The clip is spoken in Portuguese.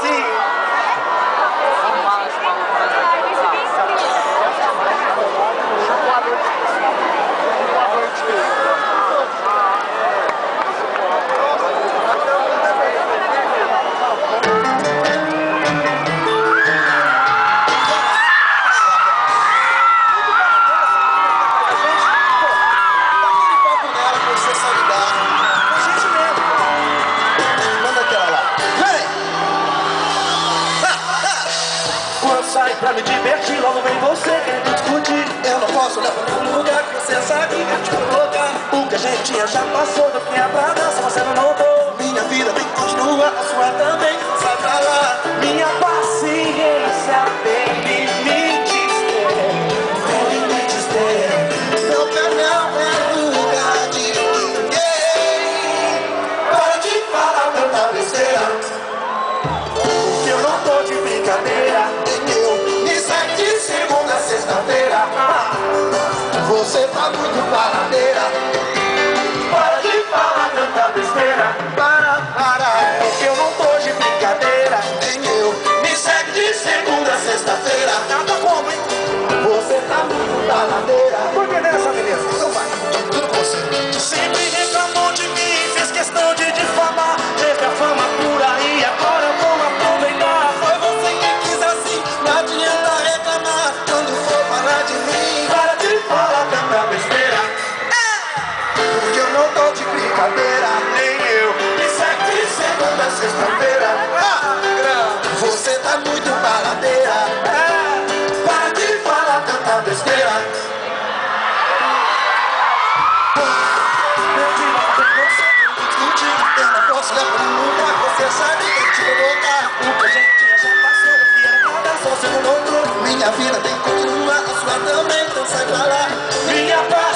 assim. Sai pra me divertir, logo vem você querendo discutir. Eu não posso olhar pra nenhum lugar que você sabe que eu te colocar. O que a gente tinha já passou, do que é pra dança, você não notou. Minha vida tem que continuar, a sua também, sai pra lá. Minha paciência tem limites, tem limites, tem. Meu canal é lugar de ninguém. Para de falar tanta besteira, Porque eu não tô de brincadeira. me segue de segunda a sexta-feira. Você tá muito baladeira. Para de falar tanta besteira. Para, Porque eu não tô de brincadeira. nem eu. Me segue de segunda a sexta-feira. Nada como, hein? Você tá muito baladeira. Por que nessa, beleza? Então vai. Tudo com você. Sempre reclamou de mim, fez questão de difamar. Teve a fama por aí, agora eu vou aproveitar. Foi você quem quis assim, não adianta reclamar quando for falar de mim. Para de falar tanta besteira. Porque eu não tô de brincadeira. Nem eu. Me segue de segunda a sexta-feira. Você tá muito baladeira. Para de falar tanta besteira. Eu não posso olhar pra nenhum lugar, você sabe que eu te vou voltar. O que a gente tinha já passou, do que era pra dança, você não notou. Minha vida tem que continuar, a sua também, então sai pra lá. Minha paz.